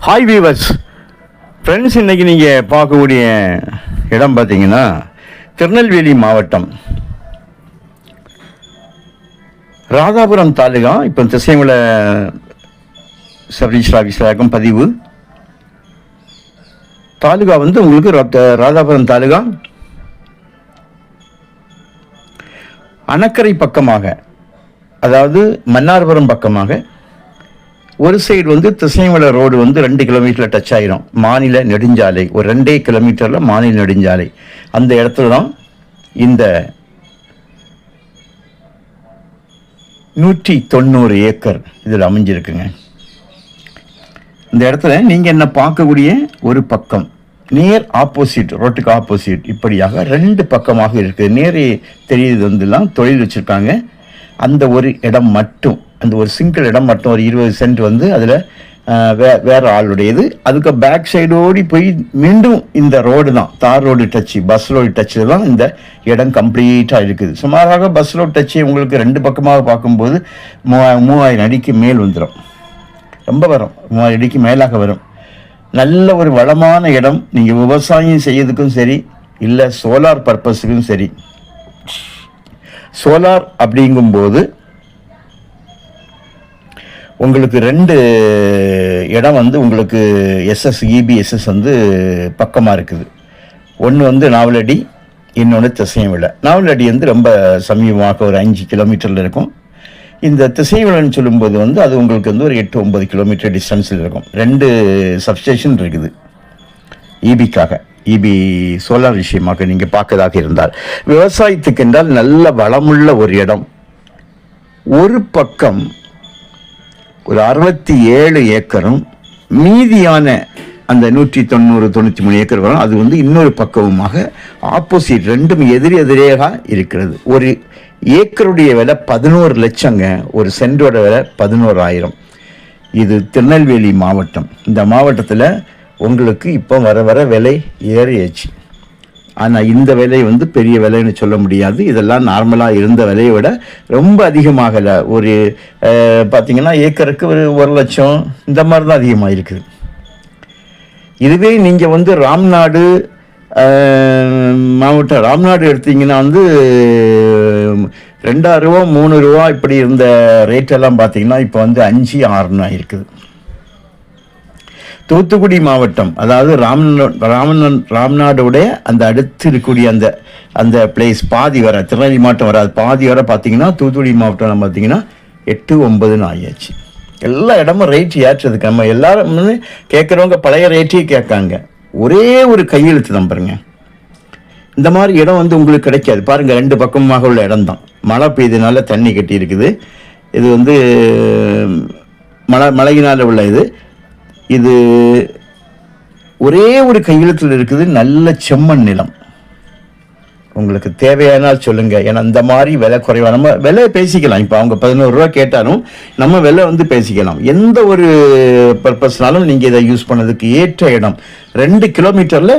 Hi viewers friends, இன்றைக்கி நீங்கள் பார்க்கக்கூடிய இடம் பார்த்தீங்கன்னா திருநெல்வேலி மாவட்டம் ராதாபுரம் தாலுகா. இப்போ திசைமலை சப்ரிஜிஸ்டர் ஆஃபீஸராகும் பதிவு. தாலுகா வந்து உங்களுக்கு ராதாபுரம் தாலுகா அணக்கரை பக்கமாக, அதாவது மன்னார்புரம் பக்கமாக ஒரு சைடு வந்து திசைமலை ரோடு வந்து 2 கிலோமீட்டரில் டச் ஆகிரும். மாநில நெடுஞ்சாலை ஒரு 2 கிலோமீட்டரில் மாநில நெடுஞ்சாலை. அந்த இடத்துல தான் இந்த 190 ஏக்கர் இதில் அமைஞ்சிருக்குங்க. இந்த இடத்துல நீங்கள் என்ன பார்க்கக்கூடிய ஒரு பக்கம் நேர் ஆப்போசிட், ரோட்டுக்கு ஆப்போசிட் இப்படியாக 2 பக்கமாக இருக்குது. நேரே தெரியுது வந்துலாம் தொழில் வச்சுருக்காங்க. அந்த ஒரு இடம் மட்டும், அந்த ஒரு சிங்கிள் இடம் மட்டும் ஒரு 20 சென்ட் வந்து அதில் வேறு ஆளுடையது. அதுக்கு பேக் சைடு ஓடி போய் மீண்டும் இந்த ரோடு தான் தார் ரோடு டச்சு, பஸ் ரோடு டச்சில் தான் இந்த இடம் கம்ப்ளீட்டாக இருக்குது. சுமாராக பஸ் ரோடு டச்சு உங்களுக்கு 2 பக்கமாக பார்க்கும்போது 3000 அடிக்கு மேல் வந்துடும். ரொம்ப வரும், 3000 அடிக்கு மேலாக வரும். நல்ல ஒரு வளமான இடம். நீங்கள் விவசாயம் செய்யறதுக்கும் சரி, இல்லை சோலார் பர்பஸுக்கும் சரி. சோலார் அப்படிங்கும்போது உங்களுக்கு 2 இடம் வந்து உங்களுக்கு EBSS வந்து பக்கமாக இருக்குது. ஒன்று வந்து நாவலடி, இன்னொன்று திசைமலை. நாவலடி வந்து ரொம்ப சமீபமாக ஒரு 5 கிலோமீட்டரில் இருக்கும். இந்த திசைமலைன்னு சொல்லும்போது வந்து அது உங்களுக்கு வந்து ஒரு 8-9 கிலோமீட்டர் டிஸ்டன்ஸில் இருக்கும். 2 சப்ஸ்டேஷன் இருக்குது EBக்காக, EB சோலார் விஷயமாக நீங்கள் பார்க்கதாக இருந்தால். விவசாயத்துக்கு என்றால் நல்ல வளமுள்ள ஒரு இடம். ஒரு பக்கம் ஒரு 67 ஏக்கரும் மீதியான அந்த 193 ஏக்கர் வரும். அது வந்து இன்னொரு பக்கமுமாக ஆப்போசிட், 2ம் எதிரெதிராக இருக்கிறது. ஒரு ஏக்கருடைய விலை 11 லட்சங்க. ஒரு சென்டோட விலை 11,000. இது திருநெல்வேலி மாவட்டம். இந்த மாவட்டத்தில் உங்களுக்கு இப்போ வர வர விலை ஏறியாச்சு. ஆனால் இந்த விலை வந்து பெரிய விலைன்னு சொல்ல முடியாது. இதெல்லாம் நார்மலாக இருந்த விலையை விட ரொம்ப அதிகமாகலை. ஒரு பார்த்திங்கன்னா ஏக்கருக்கு ஒரு 1 லட்சம் இந்த மாதிரி தான் அதிகமாக இருக்குது. இதுவே நீங்கள் வந்து ராம்நாடு மாவட்டம், ராம்நாடு எடுத்தீங்கன்னா வந்து 2 ரூபா 3 ரூபா இப்படி இருந்த ரேட்டெல்லாம் பார்த்தீங்கன்னா இப்போ வந்து 5-6 இருக்குது. தூத்துக்குடி மாவட்டம், அதாவது ராம்நாடுடைய அந்த அடுத்து இருக்கக்கூடிய அந்த பிளேஸ் பாதி வர, திருநெல்வேலி மாவட்டம் வராது, பாதி வர பார்த்தீங்கன்னா தூத்துக்குடி மாவட்டம் பார்த்தீங்கன்னா 8-9 ஆயாச்சு. எல்லா இடமும் ரேட் ஏற்றதுக்கு நம்ம எல்லாரும் கேட்குறவங்க பழைய ரேட்டே கேட்காங்க. ஒரே ஒரு கையெழுத்து தான் பாருங்க. இந்த மாதிரி இடம் வந்து உங்களுக்கு கிடைக்காது. பாருங்கள், 2 பக்கமாக உள்ள இடம் தான். மழை பெய்தனால தண்ணி கட்டி இருக்குது. இது வந்து மழையினால் உள்ள இது ஒரே ஒரு கையெழுத்தில் இருக்குது. நல்ல செம்மண் நிலம். உங்களுக்கு தேவையானால் சொல்லுங்கள். ஏன்னா இந்த மாதிரி விலை குறைவா நம்ம விலை பேசிக்கலாம். இப்போ அவங்க 11 ரூபா கேட்டாலும் நம்ம விலை வந்து பேசிக்கலாம். எந்த ஒரு பர்பஸ்னாலும் நீங்கள் இதை யூஸ் பண்ணதுக்கு ஏற்ற இடம். 2 கிலோமீட்டரில்